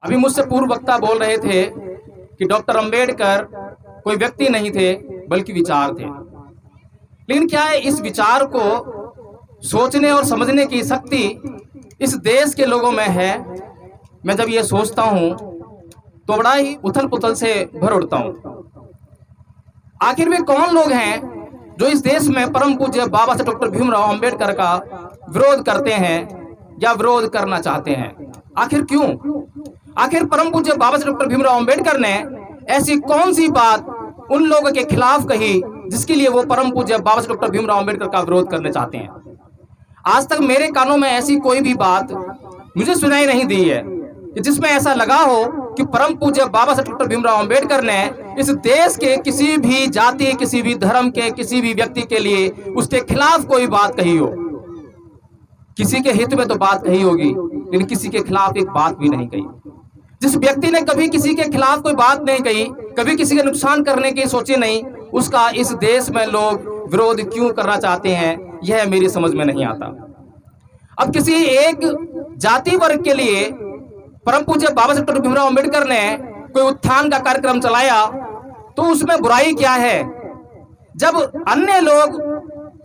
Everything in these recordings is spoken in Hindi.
अभी मुझसे पूर्व वक्ता बोल रहे थे कि डॉक्टर अंबेडकर कोई व्यक्ति नहीं थे बल्कि विचार थे। लेकिन क्या है, इस विचार को सोचने और समझने की शक्ति इस देश के लोगों में है? मैं जब ये सोचता हूँ तो बड़ा ही उथल पुथल से भर उठता हूँ। आखिर वे कौन लोग हैं जो इस देश में परम पूज्य बाबा साहब डॉक्टर भीमराव अंबेडकर का विरोध करते हैं या विरोध करना चाहते हैं? आखिर क्यों? आखिर परम पूज्य बाबा साहब डॉक्टर भीमराव अंबेडकर ने ऐसी कौन सी बात उन लोगों के खिलाफ कही जिसके लिए वो परम पूज्य बाबा साहब डॉक्टर भीमराव अंबेडकर का विरोध करना चाहते हैं? आज तक मेरे कानों में ऐसी कोई भी बात मुझे सुनाई नहीं दी है जिसमें ऐसा लगा हो कि परम पूज्य बाबा साहब डॉक्टर भीमराव अंबेडकर ने इस देश के किसी भी जाति, किसी भी धर्म के, किसी भी व्यक्ति के लिए उसके खिलाफ कोई बात कही हो। किसी के हित में तो बात कही होगी, लेकिन किसी के खिलाफ एक बात भी नहीं कही। जिस व्यक्ति ने कभी किसी के खिलाफ कोई बात नहीं कही, कभी किसी के नुकसान करने की सोची नहीं, उसका इस देश में लोग विरोध क्यों करना चाहते हैं, यह मेरी समझ में नहीं आता। अब किसी एक जाति वर्ग के लिए परम पूज्य बाबा साहब डॉक्टर भीमराव अंबेडकर ने कोई उत्थान का कार्यक्रम चलाया तो उसमें बुराई क्या है? जब अन्य लोग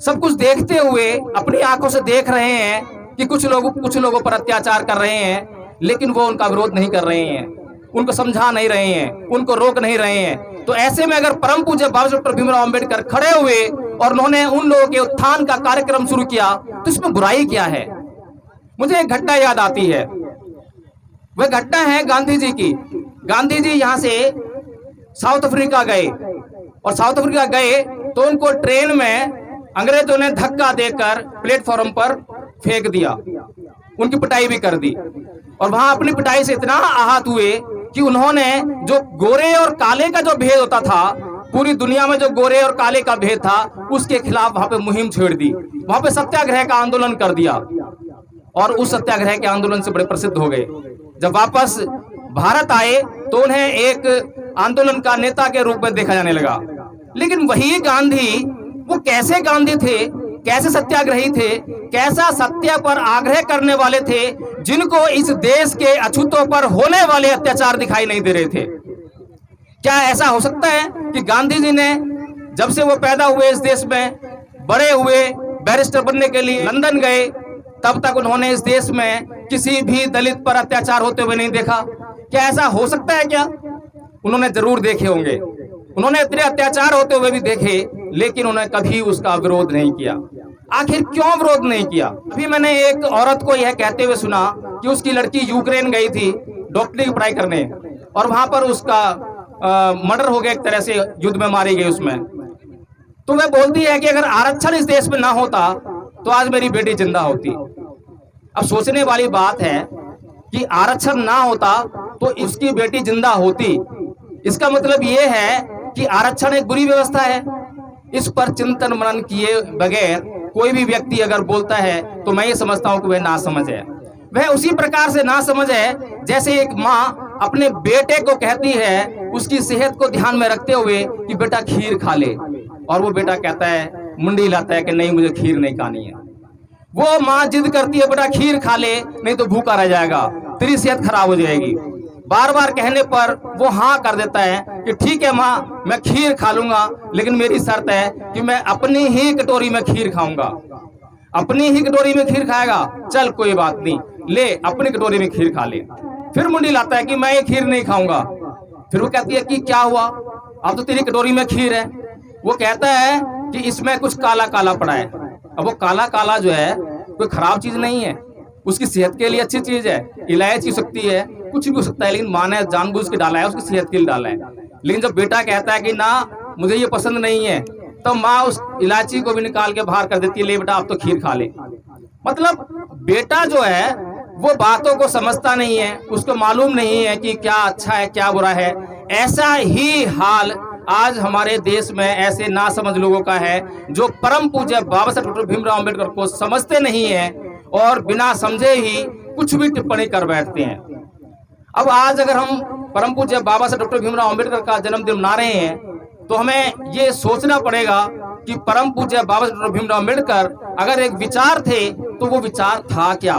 सब कुछ देखते हुए अपनी आंखों से देख रहे हैं कि कुछ लोगों पर अत्याचार कर रहे हैं, लेकिन वो उनका विरोध नहीं कर रहे हैं, उनको समझा नहीं रहे हैं, उनको रोक नहीं रहे हैं, तो ऐसे में अगर परम पूज्य बाबा साहब डॉक्टर भीमराव अंबेडकर खड़े हुए और उन्होंने उन लोगों के उत्थान का कार्यक्रम शुरू किया तो इसमें बुराई क्या है? मुझे एक घटना याद आती है। वह घटना है गांधी जी की। गांधी जी यहाँ से साउथ अफ्रीका गए और साउथ अफ्रीका गए तो उनको ट्रेन में अंग्रेजों ने धक्का देकर प्लेटफॉर्म पर फेंक दिया, उनकी पिटाई भी कर दी। और वहां अपनी पिटाई से इतना आहत हुए कि उन्होंने जो गोरे और काले का जो भेद होता था, पूरी दुनिया में जो गोरे और काले का भेद था, उसके खिलाफ वहां पे मुहिम छेड़ दी, वहां पे सत्याग्रह का आंदोलन कर दिया और उस सत्याग्रह के आंदोलन से बड़े प्रसिद्ध हो गए। जब वापस भारत आए तो उन्हें एक आंदोलन का नेता के रूप में देखा जाने लगा। लेकिन वही गांधी, वो कैसे गांधी थे, कैसे सत्याग्रही थे, कैसा सत्य पर आग्रह करने वाले थे, जिनको इस देश के अछूतों पर होने वाले अत्याचार दिखाई नहीं दे रहे थे। क्या ऐसा हो सकता है कि गांधी जी ने जब से वो पैदा हुए इस देश में, बड़े हुए, बैरिस्टर बनने के लिए लंदन गए, तब तक उन्होंने इस देश में किसी भी दलित पर अत्याचार होते हुए नहीं देखा? क्या ऐसा हो सकता है? क्या उन्होंने जरूर देखे होंगे, उन्होंने इतने अत्याचार होते हुए भी देखे, लेकिन उन्होंने कभी उसका विरोध नहीं किया। आखिर क्यों विरोध नहीं किया? अभी मैंने एक औरत को यह कहते हुए सुना कि उसकी लड़की यूक्रेन गई थी डॉक्टरी की पढ़ाई करने और वहां पर उसका मर्डर हो गया, एक तरह से युद्ध में मारी गई उसमें। तो वह बोलती है कि अगर आरक्षण इस देश में ना होता तो आज मेरी बेटी जिंदा होती। अब सोचने वाली बात है कि आरक्षण ना होता तो उसकी बेटी जिंदा होती। इसका मतलब ये है कि आरक्षण एक बुरी व्यवस्था है। इस पर चिंतन मनन किए बगैर कोई भी व्यक्ति अगर बोलता है तो मैं ये समझता हूं कि वह नासमझ है। वह उसी प्रकार से नासमझ है जैसे एक माँ अपने बेटे को कहती है, उसकी सेहत को ध्यान में रखते हुए, कि बेटा खीर खा ले, और वो बेटा कहता है, मुंडी हिलाता है कि नहीं, मुझे खीर नहीं खानी है। वो माँ जिद करती है, बेटा खीर खा ले, नहीं तो भूखा रह जाएगा, तेरी सेहत खराब हो जाएगी। बार बार कहने पर वो हाँ कर देता है कि ठीक है माँ, मैं खीर खा लूंगा, लेकिन मेरी शर्त है कि मैं अपनी ही कटोरी में खीर खाऊंगा। अपनी ही कटोरी में खीर खाएगा, चल कोई बात नहीं, ले अपनी कटोरी में खीर खा ले। फिर मुंडी लाता है कि मैं ये खीर नहीं खाऊंगा। फिर वो कहती है कि क्या हुआ, अब तो तेरी कटोरी में खीर है। वो कहता है कि इसमें कुछ काला काला पड़ा है। अब वो काला काला जो है कोई खराब चीज नहीं है, उसकी सेहत के लिए अच्छी चीज है, इलायची हो सकती है, कुछ भी हो सकता है, लेकिन माँ ने जानबूझ के डाला है, उसकी सेहत के लिए डाला है। लेकिन जब बेटा कहता है कि ना मुझे ये पसंद नहीं है, तो माँ उस इलायची को भी निकाल के बाहर कर देती है, ले बेटा आप तो खीर खा ले। मतलब बेटा जो है वो बातों को समझता नहीं है, उसको मालूम नहीं है कि क्या अच्छा है क्या बुरा है। ऐसा ही हाल आज हमारे देश में ऐसे नासमझ लोगों का है जो परम पूज्य बाबा साहब डॉक्टर भीमराव अंबेडकर को समझते नहीं है और बिना समझे ही कुछ भी टिप्पणी कर बैठते हैं। अब आज अगर हम परम पूज्य बाबा साहब डॉक्टर भीमराव अंबेडकर का जन्मदिन मना रहे हैं तो हमें ये सोचना पड़ेगा कि परम पूज्य बाबा साहब डॉक्टर भीमराव अंबेडकर अगर एक विचार थे तो वो विचार था क्या,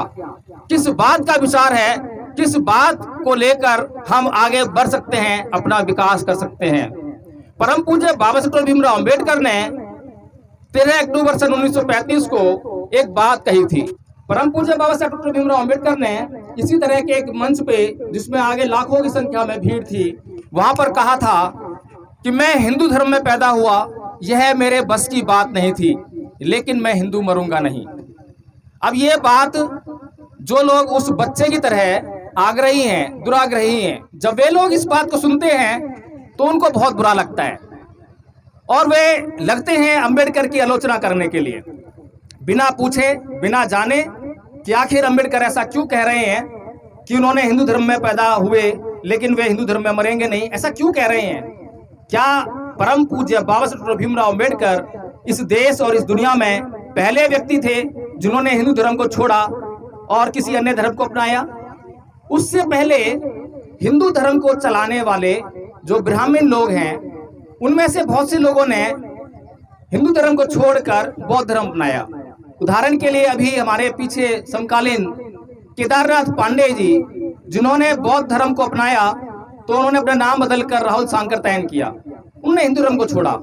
किस बात का विचार है किस बात को लेकर हम आगे बढ़ सकते हैं, अपना विकास कर सकते हैं। परम पूज्य बाबा साहेब भीमराव अंबेडकर ने 13 अक्टूबर सन 1935 को एक बात कही थी। परम पूज्य बाबा साहेब डॉक्टर भीमराव अंबेडकर ने इसी तरह के एक मंच पे, जिसमें आगे लाखों की संख्या में भीड़ थी, वहां पर कहा था कि मैं हिंदू धर्म में पैदा हुआ, यह मेरे बस की बात नहीं थी, लेकिन मैं हिंदू मरूंगा नहीं। अब ये बात जो लोग उस बच्चे की तरह आग्रही हैं, दुराग्रही हैं, जब वे लोग इस बात को सुनते हैं तो उनको बहुत बुरा लगता है और वे लगते हैं अंबेडकर की आलोचना करने के लिए, बिना पूछे बिना जाने कि आखिर अंबेडकर ऐसा क्यों कह रहे हैं कि उन्होंने हिंदू धर्म में पैदा हुए लेकिन वे हिंदू धर्म में मरेंगे नहीं, ऐसा क्यों कह रहे हैं। क्या परम पूज्य बाबा साहेब भीमराव अंबेडकर इस देश और इस दुनिया में पहले व्यक्ति थे जिन्होंने हिंदू धर्म को छोड़ा और किसी अन्य धर्म को अपनाया? उससे पहले हिंदू धर्म को चलाने वाले जो ब्राह्मण लोग हैं, उनमें से बहुत से लोगों ने हिंदू धर्म को छोड़कर बौद्ध धर्म अपनाया। उदाहरण के लिए अभी हमारे पीछे समकालीन केदारनाथ पांडे जी, जिन्होंने बौद्ध धर्म को अपनाया तो उन्होंने अपना नाम बदलकर राहुल सांकरतयन किया, उन्होंने हिंदू धर्म को छोड़ा।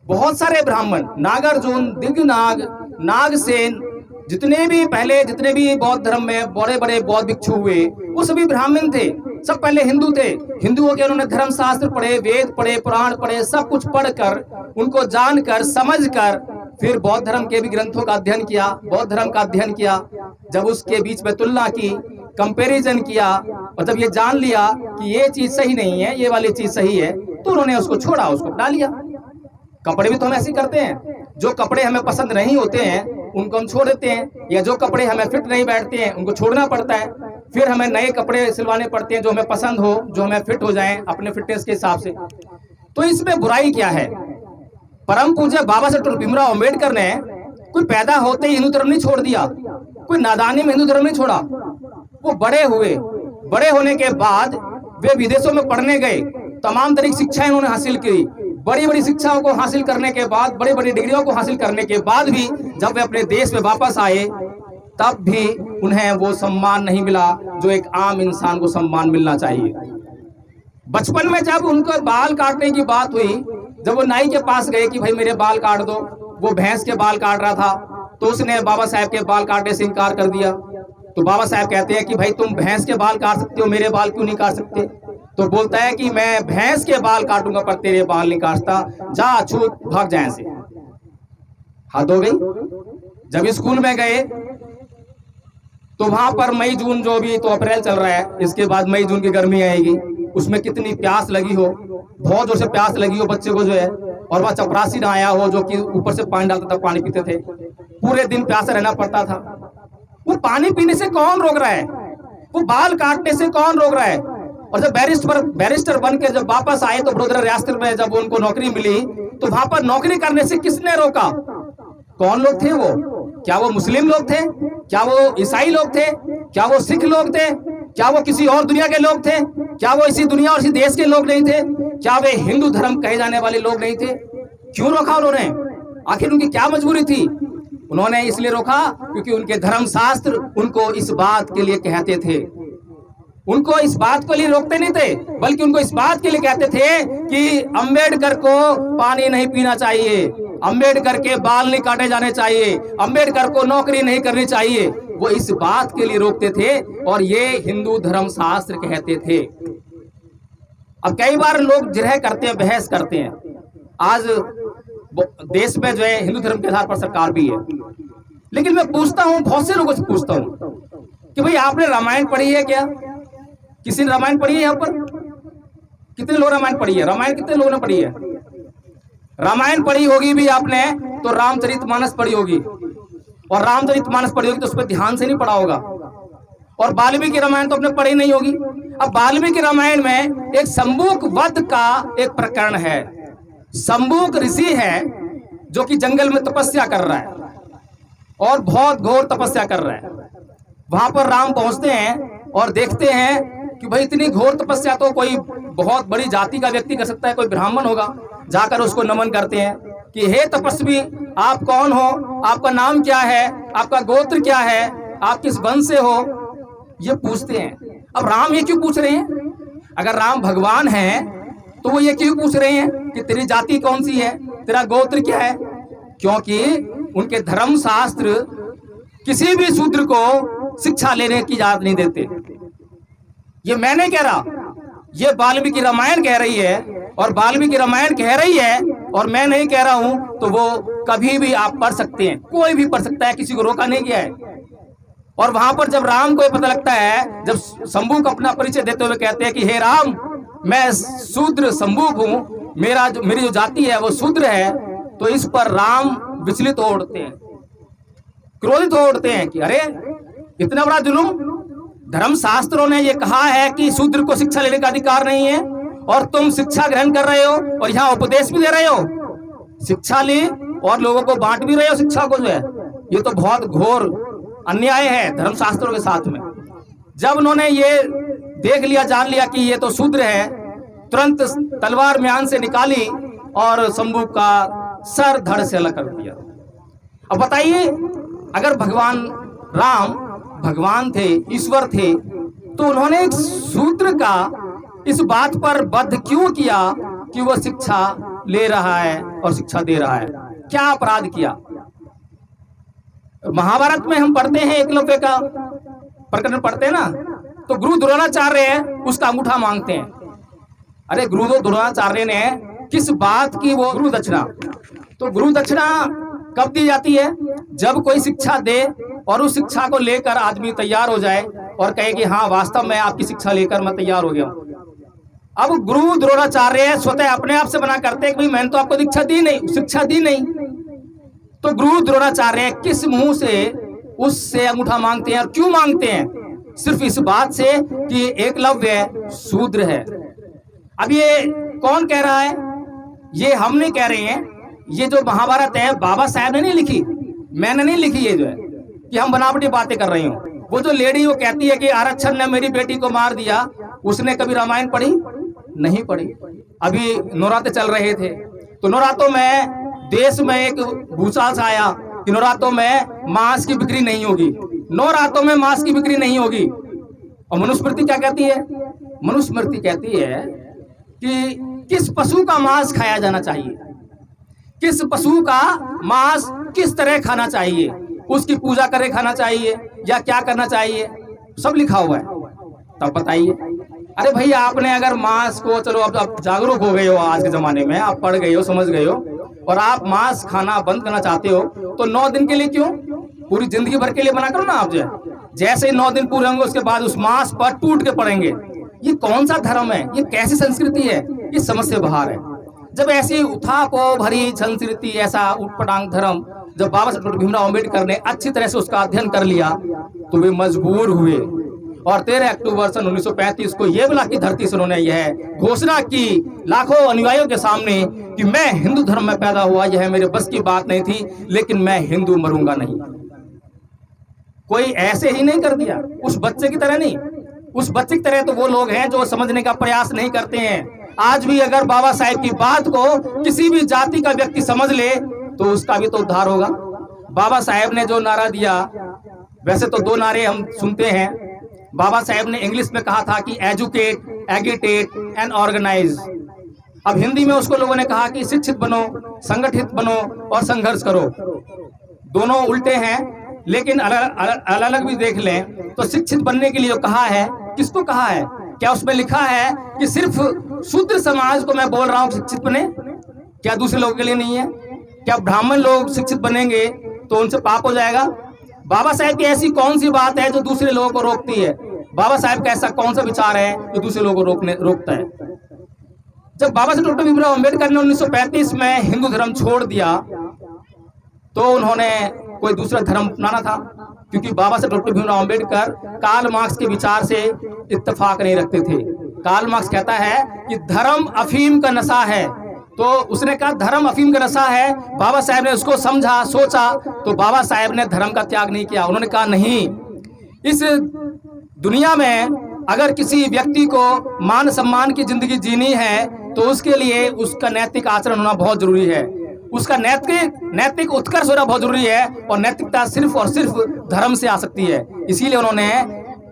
बहुत सारे ब्राह्मण, नागार्जुन, दिव्यनाग, नागसेन, जितने भी बौद्ध धर्म में बड़े बड़े बौद्ध भिक्षु हुए, वो सभी ब्राह्मण थे, सब पहले हिंदू थे। हिंदुओं के उन्होंने धर्म शास्त्र पढ़े, वेद पढ़े, पुराण पढ़े, सब कुछ पढ़कर, उनको जानकर, समझकर फिर बौद्ध धर्म के भी ग्रंथों का अध्ययन किया, बौद्ध धर्म का अध्ययन किया। जब उसके बीच में तुलना की, कंपैरिजन किया और जब ये जान लिया कि ये चीज सही नहीं है, ये वाली चीज सही है, तो उन्होंने उसको छोड़ा, उसको अपना लिया। कपड़े भी तो हम ऐसे करते हैं, जो कपड़े हमें पसंद नहीं होते हैं उनको हम छोड़ देते हैं, या जो कपड़े हमें फिट नहीं बैठते हैं उनको छोड़ना पड़ता है, फिर हमें नए कपड़े सिलवाने पड़ते हैं जो हमें पसंद हो, जो हमें फिट हो जाएं अपने फिटनेस के हिसाब से। तो इसमें बुराई क्या है? परम पूज्य बाबा साहेब भीमराव अंबेडकर ने कोई पैदा होते ही हिंदू धर्म नहीं छोड़ दिया, कोई नादानी में हिंदू धर्म नहीं छोड़ा। वो बड़े हुए, बड़े होने के बाद वे विदेशों में पढ़ने गए, तमाम तरह की शिक्षाएं उन्होंने हासिल की, बड़ी बड़ी शिक्षाओं को हासिल करने के बाद, बड़ी बड़ी डिग्रियों को हासिल करने के बाद भी जब वे अपने देश में वापस आए तब भी उन्हें वो सम्मान नहीं मिला जो एक आम इंसान को सम्मान मिलना चाहिए। बचपन में जब उनको बाल काटने की बात हुई, जब वो नाई के पास गए कि भाई मेरे बाल काट दो, वो भैंस के बाल काट रहा था, तो उसने बाबा साहेब के बाल काटने से इनकार कर दिया। तो बाबा साहेब कहते हैं कि भाई तुम भैंस के बाल काट सकते हो, मेरे बाल क्यों नहीं काट सकते? तो बोलता है कि मैं भैंस के बाल काटूंगा पर तेरे बाल नहीं काटता, जा छूट भाग जाए से। हद हो गई। जब स्कूल में गए तो वहां पर मई जून, जो भी तो अप्रैल चल रहा है, इसके बाद मई जून की गर्मी आएगी, उसमें कितनी प्यास लगी हो, बहुत जोर से प्यास लगी हो बच्चे को जो है, और वह चपरासी ना आया हो जो कि ऊपर से पानी डालता था, पानी पीते थे, पूरे दिन प्यासा रहना पड़ता था। वो पानी पीने से कौन रोक रहा है? वो बाल काटने से कौन रोक रहा है? और जब बैरिस्टर बन के जब वापस आए तो वडोदरा रियासत में जब उनको नौकरी मिली तो वहां पर नौकरी करने से किसने रोका? कौन लोग थे वो? क्या वो मुस्लिम लोग थे? क्या वो ईसाई लोग थे? क्या वो सिख लोग थे? क्या वो किसी और दुनिया के लोग थे? क्या वो इसी दुनिया और इसी देश के लोग नहीं थे? क्या वे हिंदू धर्म कहे जाने वाले लोग नहीं थे? क्यों रोका उन्होंने? आखिर उनकी क्या मजबूरी थी? उन्होंने इसलिए रोका क्योंकि उनके धर्म शास्त्र उनको इस बात के लिए कहते थे, उनको इस बात के लिए रोकते नहीं थे, बल्कि उनको इस बात के लिए कहते थे कि अंबेडकर को पानी नहीं पीना चाहिए, अंबेडकर के बाल नहीं काटे जाने चाहिए, अंबेडकर को नौकरी नहीं करनी चाहिए। वो इस बात के लिए रोकते थे और ये हिंदू धर्म शास्त्र कहते थे। अब कई बार लोग जिरह करते हैं, बहस करते हैं। आज देश में जो है हिंदू धर्म के आधार पर सरकार भी है, लेकिन मैं पूछता हूं, बहुत से लोगों से पूछता हूं कि भाई आपने रामायण पढ़ी है क्या? किसी ने रामायण पढ़ी है? यहाँ पर कितने लोग रामायण पढ़ी है? रामायण कितने लोगों ने पढ़ी है? रामायण पढ़ी होगी भी आपने तो रामचरितमानस पढ़ी होगी, और रामचरितमानस पढ़ी होगी तो उस पर ध्यान से नहीं पढ़ा होगा। और वाल्मीकि रामायण तो आपने पढ़ी नहीं होगी। अब वाल्मीकि रामायण में एक शंबुक वध का एक प्रकरण है। शंबुक ऋषि है जो कि जंगल में तपस्या कर रहा है और बहुत घोर तपस्या कर रहा है। वहां पर राम पहुंचते हैं और देखते हैं कि भाई इतनी घोर तपस्या तो कोई बहुत बड़ी जाति का व्यक्ति कर सकता है, कोई ब्राह्मण होगा। जाकर उसको नमन करते हैं कि हे तपस्वी, आप कौन हो? आपका नाम क्या है? आपका गोत्र क्या है? आप किस वंश से हो? ये पूछते हैं। अब राम ये क्यों पूछ रहे हैं? अगर राम भगवान है तो वो ये क्यों पूछ रहे हैं कि तेरी जाति कौन सी है, तेरा गोत्र क्या है? क्योंकि उनके धर्म शास्त्र किसी भी शूद्र को शिक्षा लेने की इजाजत नहीं देते। ये मैं नहीं कह रहा, ये वाल्मीकि रामायण कह रही है, और वाल्मीकि रामायण कह रही है और मैं नहीं कह रहा हूं, तो वो कभी भी आप पढ़ सकते हैं, कोई भी पढ़ सकता है, किसी को रोका नहीं गया है। और वहां पर जब राम को ये पता लगता है, जब शंभू को अपना परिचय देते हुए कहते हैं कि हे राम, मैं शूद्र शंभू हूं, मेरी जो जाति है वो शूद्र है, तो इस पर राम विचलित हो उठते हैं, क्रोधित हो उठते हैं कि अरे इतना बड़ा जुल्म, धर्म शास्त्रों ने ये कहा है कि शूद्र को शिक्षा लेने का अधिकार नहीं है, और तुम शिक्षा ग्रहण कर रहे हो और यहाँ उपदेश भी दे रहे हो, शिक्षा ली और लोगों को बांट भी रहे हो शिक्षा को, जो है ये तो बहुत घोर अन्याय है धर्म शास्त्रों के साथ में। जब उन्होंने ये देख लिया, जान लिया कि ये तो शूद्र है, तुरंत तलवार म्यान से निकाली और शंभू का सर धड़ से अलग कर दिया। अब बताइए, अगर भगवान राम भगवान थे, ईश्वर थे, तो उन्होंने एक शूद्र का इस बात पर बद्ध क्यों किया कि वह शिक्षा ले रहा है और शिक्षा दे रहा है? क्या अपराध किया? महाभारत में हम पढ़ते हैं, एकलव्य का प्रकरण पढ़ते हैं ना, तो गुरु द्रोणाचार्य है, उसका अंगूठा मांगते हैं। अरे गुरु द्रोणाचार्य ने किस बात की वो गुरु दक्षिणा? तो गुरु दक्षिणा कब दी जाती है? जब कोई शिक्षा दे और उस शिक्षा को लेकर आदमी तैयार हो जाए और कहे कि हाँ वास्तव में आपकी शिक्षा लेकर मैं तैयार हो गया हूं। अब गुरु द्रोणाचार्य स्वतः अपने आप से मना करते हैं कि भाई मैंने तो आपको शिक्षा दी नहीं, तो गुरु द्रोणाचार्य किस मुंह से उससे अंगूठा मांगते हैं? और क्यों मांगते हैं? सिर्फ इस बात से कि एकलव्य शूद्र है। अब ये कौन कह रहा है? ये हम नहीं कह रहे हैं, ये जो महाभारत है बाबा साहब ने नहीं लिखी, मैंने नहीं लिखी, ये जो है कि हम बनावटी बातें कर रही हूँ। वो जो लेडी वो कहती है कि आरक्षण ने मेरी बेटी को मार दिया, उसने कभी रामायण पढ़ी? नहीं पढ़ी। अभी नवरात्र चल रहे थे, तो नवरात्रों में देश में एक भूचाल सा आया कि नवरात्रों में मांस की बिक्री नहीं होगी, नवरात्रों में मांस की बिक्री नहीं होगी। और मनुस्मृति क्या कहती है? मनुस्मृति कहती है कि किस पशु का मांस खाया जाना चाहिए, किस पशु का मांस किस तरह खाना चाहिए, उसकी पूजा करे खाना चाहिए या क्या करना चाहिए, सब लिखा हुआ है। तब बताइए, अरे भाई आपने अगर मांस को, चलो अब आप जागरूक हो गए हो, आज के जमाने में आप पढ़ गए हो, समझ गए हो, और आप मांस खाना बंद करना चाहते हो, तो 9 दिन के लिए क्यों, पूरी जिंदगी भर के लिए बना करो ना आप। जैसे ही 9 दिन पूरे होंगे उसके बाद उस मांस पर टूट के पड़ेंगे। ये कौन सा धर्म है? ये कैसी संस्कृति है? ये समझ से बाहर है। जब ऐसी उठापो भरी संस्कृति, ऐसा उटपटांग धर्म जब बाबा साहब भीमराव अम्बेडकर ने अच्छी तरह से उसका अध्ययन कर लिया, तो वे मजबूर हुए और 13 अक्टूबर सन 1935 को ये बोला कि धरती से उन्होंने यह घोषणा की लाखों अनुयायियों के सामने कि मैं हिंदू धर्म में पैदा हुआ, यह मेरे बस की बात नहीं थी, लेकिन मैं हिंदू मरूंगा नहीं। कोई ऐसे ही नहीं कर दिया, उस बच्चे की तरह नहीं। उस बच्चे की तरह तो वो लोग हैं जो समझने का प्रयास नहीं करते हैं। आज भी अगर बाबा साहेब की बात को किसी भी जाति का व्यक्ति समझ ले तो उसका भी तो उद्धार होगा। बाबा साहेब ने जो नारा दिया, वैसे तो 2 नारे हम सुनते हैं। बाबा साहेब ने इंग्लिश में कहा था कि एजुकेट, एगिटेट एंड ऑर्गेनाइज। अब हिंदी में उसको लोगों ने कहा कि शिक्षित बनो, संगठित बनो और संघर्ष करो। दोनों उल्टे हैं, लेकिन अलग अलग भी देख लें तो शिक्षित बनने के लिए कहा है, किसको कहा है? क्या उसमें लिखा है कि सिर्फ शूद्र समाज को मैं बोल रहा हूं शिक्षित बने? क्या दूसरे लोगों के लिए नहीं है? क्या ब्राह्मण लोग शिक्षित बनेंगे तो उनसे पाप हो जाएगा? बाबा साहेब की ऐसी कौन सी बात है जो दूसरे लोगों को रोकती है? बाबा साहेब का ऐसा कौन सा विचार है जो दूसरे लोगों को रोकता है? जब बाबा साहेब डॉक्टर भीमराव अम्बेडकर ने 1935 में हिंदू धर्म छोड़ दिया, तो उन्होंने कोई दूसरा धर्म अपनाना था, क्योंकि Baba Saheb doctor Bhimrao Ambedkar Karl Marx के विचार से इत्तेफाक नहीं रखते थे। कार्ल मार्क्स कहता है कि धर्म अफीम का नशा है, तो उसने कहा धर्म अफीम का नशा है। बाबा साहेब ने उसको समझा, सोचा, तो बाबा साहेब ने धर्म का त्याग नहीं किया। उन्होंने कहा नहीं, इस दुनिया में अगर किसी व्यक्ति को मान सम्मान की जिंदगी जीनी है तो उसके लिए उसका नैतिक आचरण होना बहुत जरूरी है, उसका नैतिक उत्कर्ष होना बहुत जरूरी है, और नैतिकता सिर्फ और सिर्फ धर्म से आ सकती है। इसीलिए उन्होंने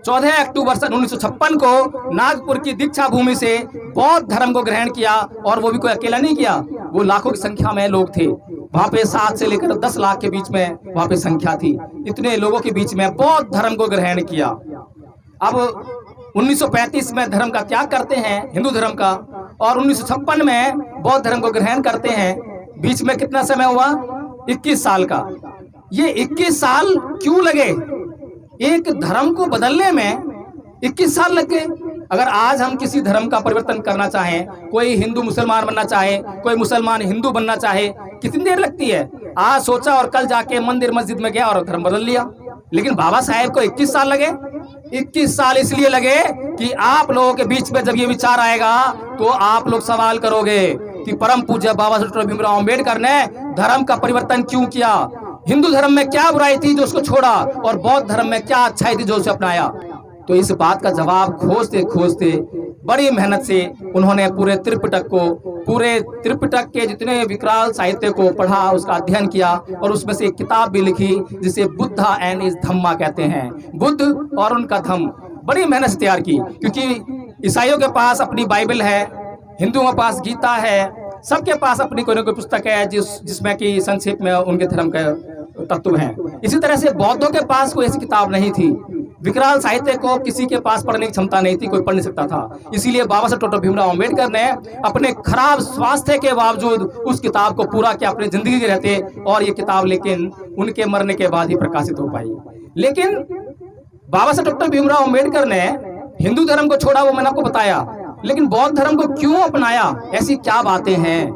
14 अक्टूबर सन 1956 को नागपुर की दीक्षा भूमि से बौद्ध धर्म को ग्रहण किया, और वो भी कोई अकेला नहीं किया, वो लाखों की संख्या में लोग थे वहां पे। 7 से लेकर 10 लाख के बीच में वहां पे संख्या थी। इतने लोगों के बीच में बौद्ध धर्म को ग्रहण किया। अब 1935 में धर्म का त्याग करते हैं, हिंदू धर्म का, और 1956 में बौद्ध धर्म को ग्रहण करते हैं। बीच में कितना समय हुआ? 21 साल का। ये 21 साल क्यों लगे? एक धर्म को बदलने में 21 साल लग गए। अगर आज हम किसी धर्म का परिवर्तन करना चाहें, कोई हिंदू मुसलमान बनना चाहे, कोई मुसलमान हिंदू बनना चाहे, कितनी देर लगती है? आज सोचा और कल जाके मंदिर मस्जिद में गया और धर्म बदल लिया। लेकिन बाबा साहेब को 21 साल लगे। 21 साल इसलिए लगे कि आप लोगों के बीच में जब ये विचार आएगा तो आप लोग सवाल करोगे कि परम पूज्य बाबा साहेब डॉक्टर भीमराव अम्बेडकर ने धर्म का परिवर्तन क्यों किया? हिंदू धर्म में क्या बुराई थी जो उसको छोड़ा, और बौद्ध धर्म में क्या अच्छाई थी जो उसे अपनाया? तो इस बात का जवाब खोजते खोजते बड़ी मेहनत से उन्होंने पूरे त्रिपिटक के जितने विकराल साहित्य को पढ़ा, उसका अध्ययन किया, और उसमें से एक किताब भी लिखी जिसे बुद्धा एंड इज धम्मा कहते हैं, बुद्ध और उनका धम्म। बड़ी मेहनत से तैयार की, क्योंकि ईसाइयों के पास अपनी बाइबल है, हिंदुओं के पास गीता है, सबके पास अपनी कोई न कोई पुस्तक है जिसमें कि संक्षेप में उनके धर्म के तत्व हैं। इसी तरह से बौद्धों के पास कोई ऐसी किताब नहीं थी। विकराल साहित्य को किसी के पास पढ़ने की क्षमता नहीं थी, कोई पढ़ नहीं सकता था। इसीलिए बाबा साहेब डॉक्टर भीमराव अम्बेडकर ने अपने खराब स्वास्थ्य के बावजूद उस किताब को पूरा किया अपनी जिंदगी के रहते, और ये किताब लेकिन उनके मरने के बाद ही प्रकाशित हो पाई। लेकिन बाबा साहेब डॉक्टर भीमराव अम्बेडकर ने हिंदू धर्म को छोड़ा, वो मैंने आपको बताया, लेकिन बौद्ध धर्म को क्यों अपनाया? ऐसी क्या बातें हैं?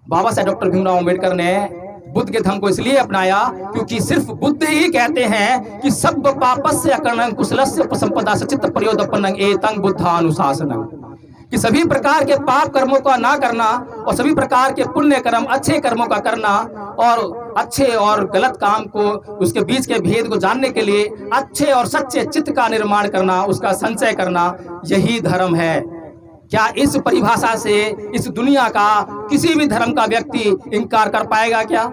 बाबा साहेब डॉक्टर भीमराव अम्बेडकर ने बुद्ध के धर्म को इसलिए अपनाया क्योंकि सिर्फ बुद्ध ही कहते हैं कि सब पापस्य अकर्णं कुशलस्य उपसंपदा सचित प्रयोदपन्नं एतं बुद्धानुशासनं, कि सभी प्रकार के पाप कर्मों का ना करना और सभी प्रकार के पुण्य कर्म, अच्छे कर्मों का करना, और अच्छे और गलत काम को, उसके बीच के भेद को जानने के लिए अच्छे और सच्चे चित्त का निर्माण करना, उसका संचय करना, यही धर्म है। क्या इस परिभाषा से इस दुनिया का किसी भी धर्म का व्यक्ति इनकार कर पाएगा? क्या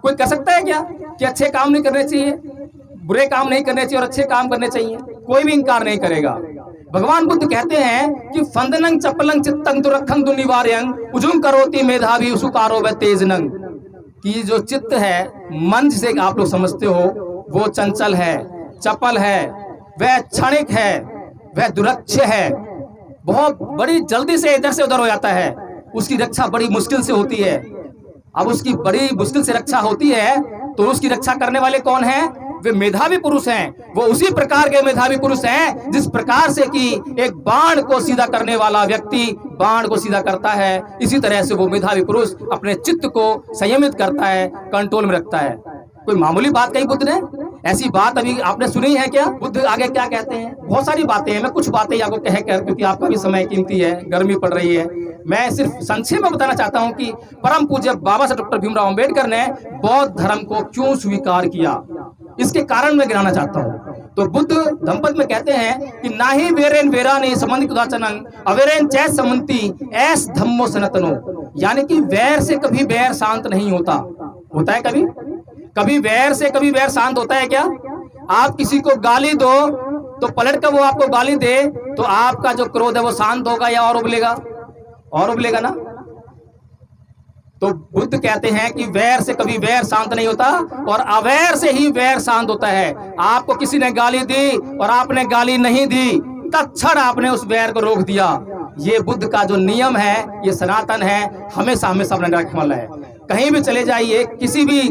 कोई कर सकता है क्या कि अच्छे काम नहीं करने चाहिए, बुरे काम नहीं करने चाहिए और अच्छे काम करने चाहिए? कोई भी इनकार नहीं करेगा। भगवान बुद्ध कहते हैं कि फंदनं चपलं चित्तं दुरखं दुनिवार्यं उजुं करोति मेधावी सुकारो व तेजनं, कि जो चित्त है, मन जिसे आप लोग समझते हो, वो चंचल है, चपल है, वह क्षणिक है, वह दुरक्ष है, बहुत बड़ी जल्दी से इधर से उधर हो जाता है, उसकी रक्षा बड़ी मुश्किल से होती है। अब उसकी बड़ी मुश्किल से रक्षा होती है तो उसकी रक्षा करने वाले कौन हैं? वे मेधावी पुरुष हैं। वो उसी प्रकार के मेधावी पुरुष हैं जिस प्रकार से कि एक बाण को सीधा करने वाला व्यक्ति बाण को सीधा करता है, इसी तरह से वो मेधावी पुरुष अपने चित्त को संयमित करता है, कंट्रोल में रखता है। कोई मामूली बात कही बुद्ध ने? ऐसी बात अभी आपने सुनी है क्या? बुद्ध आगे क्या कहते हैं? बहुत सारी बातें हैं, मैं कुछ बातें आपको कह कर, क्योंकि आपका भी समय कीमती है, गर्मी पड़ रही है, मैं सिर्फ संक्षेप में बताना चाहता हूं कि परम पूज्य बाबा साहेब डॉक्टर भीमराव अम्बेडकर ने बौद्ध धर्म को क्यों स्वीकार किया, इसके कारण मैं गिनाना चाहता हूं। तो बुद्ध दंपत में कहते हैं कि ना ही वेरेन वेरानी संबंधित उदाचनंग अवेरेन चैत समंती ऐस धम्मो सनातनो, यानी कि वैर से कभी वैर शांत नहीं होता। होता है कभी वैर से कभी वैर शांत होता है क्या? आप किसी को गाली दो तो पलट कर वो आपको गाली दे तो आपका जो क्रोध है वो शांत होगा या और उबलेगा ना? तो बुद्ध कहते हैं कि वैर से कभी वैर शांत नहीं होता और अवैर से ही वैर शांत होता है। आपको किसी ने गाली दी और आपने गाली नहीं दी, तत्क्षण आपने उस वैर को रोक दिया। ये बुद्ध का जो नियम है, ये सनातन है, हमेशा हमेशा अपने रखने वाला है। कहीं भी चले जाइए, किसी भी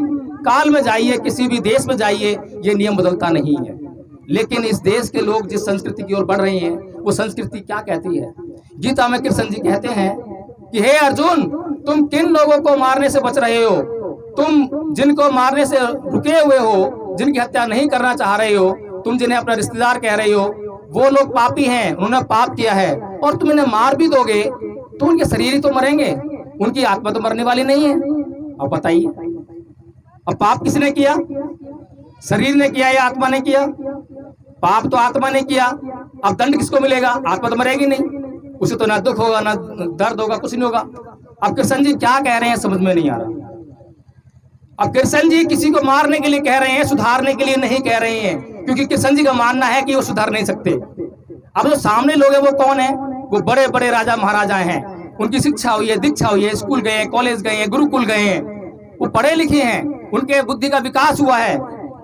काल में जाइए, किसी भी देश में जाइए, ये नियम बदलता नहीं है। लेकिन इस देश के लोग जिस संस्कृति की ओर बढ़ रहे हैं, वो संस्कृति क्या कहती है? गीता में कृष्ण जी कहते हैं कि हे अर्जुन, तुम किन लोगों को मारने से बच रहे हो? तुम जिनको मारने से रुके हुए हो, जिनकी हत्या नहीं करना चाह रहे हो, तुम जिन्हें अपना रिश्तेदार कह रहे हो, वो लोग पापी हैं, उन्होंने पाप किया है, और तुम इन्हें मार भी दोगे तो उनके शरीर ही तो मरेंगे, उनकी आत्मा तो मरने वाली नहीं है। अब बताइए, अब पाप किसने किया? शरीर ने किया या आत्मा ने किया? पाप तो आत्मा ने किया। अब दंड किसको मिलेगा? आत्मा तो मरेगी नहीं, उसे तो ना दुख होगा, ना दर्द होगा, कुछ नहीं होगा। अब कृष्ण जी क्या कह रहे हैं समझ में नहीं आ रहा। अब कृष्ण जी किसी को मारने के लिए कह रहे हैं, सुधारने के लिए नहीं कह रहे हैं। क्योंकि कृष्ण जी का मानना है कि वो सुधर नहीं सकते। अब जो सामने लोग हैं वो कौन है? वो बड़े बड़े राजा महाराजा हैं, उनकी शिक्षा हुई है, दीक्षा हुई है, स्कूल गए हैं, कॉलेज गए हैं, गुरुकुल गए हैं, वो पढ़े लिखे हैं, उनके बुद्धि का विकास हुआ है।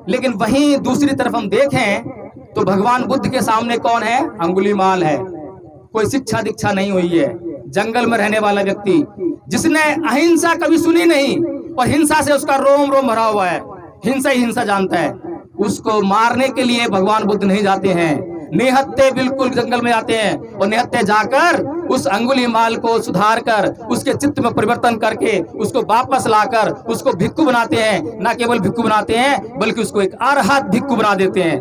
लेकिन वहीं दूसरी तरफ हम देखें तो भगवान बुद्ध के सामने कौन है? अंगुलीमाल है। कोई शिक्षा दीक्षा नहीं हुई है, जंगल में रहने वाला व्यक्ति जिसने अहिंसा कभी सुनी नहीं और हिंसा से उसका रोम रोम भरा हुआ है, हिंसा ही हिंसा जानता है, उसको मारने के लिए भगवान बुद्ध नहीं जाते हैं। निहत्थे बिल्कुल जंगल में आते हैं और निहत्थे जाकर उस अंगुलीमाल को सुधार कर, उसके चित्त में परिवर्तन करके उसको वापस लाकर उसको भिक्खु बनाते हैं। ना केवल भिक्खु बनाते हैं बल्कि उसको एक अरहत भिक्खु बना देते हैं।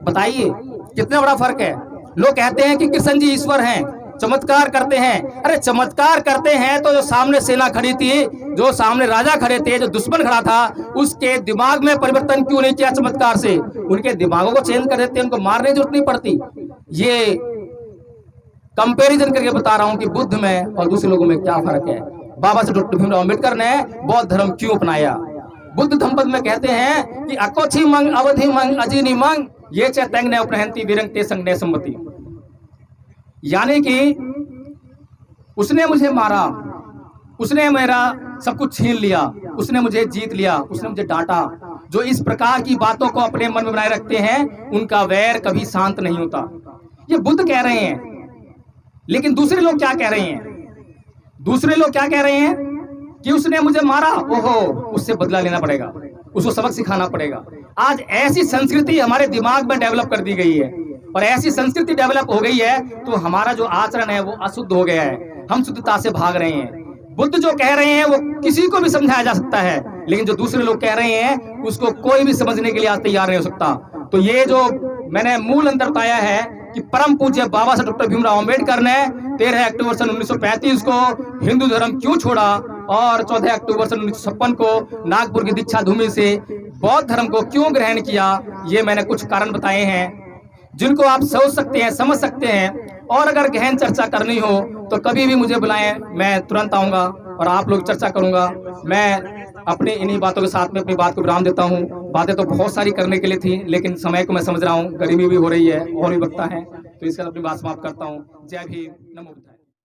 बताइए कितना बड़ा फर्क है। लोग कहते हैं कि कृष्ण जी ईश्वर हैं, चमत्कार करते हैं। अरे चमत्कार करते हैं तो जो सामने सेना खड़ी थी, जो सामने राजा खड़े थे, जो दुश्मन खड़ा था, उसके दिमाग में परिवर्तन क्यों नहीं किया चमत्कार से? उनके दिमागों को चेंज कर देते, उनको मारने की जरूरत नहीं पड़ती। ये कंपैरिजन करके बता रहा हूं कि बुद्ध में और दूसरे लोगों में क्या फर्क है। बाबा साहब डॉक्टर भीमराव अम्बेडकर ने बौद्ध धर्म क्यों अपनाया? बुद्ध धम्पद में कहते हैं कि अकोथी मंग अवधि मंग अजीनी मंग ये चैतंग ने अपनहंती विरंग ते संग ने सम्मति, यानी कि उसने मुझे मारा, उसने मेरा सब कुछ छीन लिया, उसने मुझे जीत लिया, उसने मुझे डांटा। जो इस प्रकार की बातों को अपने मन में बनाए रखते हैं उनका वैर कभी शांत नहीं होता। ये बुद्ध कह रहे हैं। लेकिन दूसरे लोग क्या कह रहे हैं? दूसरे लोग क्या कह रहे हैं कि उसने मुझे मारा, ओहो उससे बदला लेना पड़ेगा, उसको सबक सिखाना पड़ेगा। आज ऐसी संस्कृति हमारे दिमाग में डेवलप कर दी गई है और ऐसी संस्कृति डेवलप हो गई है तो हमारा जो आचरण है वो अशुद्ध हो गया है, हम शुद्धता से भाग रहे हैं। बुद्ध जो कह रहे हैं वो किसी को भी समझाया जा सकता है, लेकिन जो दूसरे लोग कह रहे हैं उसको कोई भी समझने के लिए आज तैयार नहीं हो सकता। तो ये जो मैंने मूल अंतर पाया है कि परम पूज्य बाबा साहब डॉक्टर भीमराव अम्बेडकर ने 13 अक्टूबर सन 1935 को हिंदू धर्म क्यों छोड़ा और 14 अक्टूबर सन 1956 को नागपुर की दीक्षा भूमि से बौद्ध धर्म को क्यों ग्रहण किया, ये मैंने कुछ कारण बताए हैं जिनको आप सोच सकते हैं, समझ सकते हैं। और अगर गहन चर्चा करनी हो तो कभी भी मुझे बुलाएं, मैं तुरंत आऊंगा और आप लोग चर्चा करूंगा। मैं अपनी इन्हीं बातों के साथ में अपनी बात को विराम देता हूं। बातें तो बहुत सारी करने के लिए थी, लेकिन समय को मैं समझ रहा हूं, गर्मी भी हो रही है और भी वक्त है, तो इसके साथ अपनी बात समाप्त करता हूं। जय भीम, नमो बुद्धाय।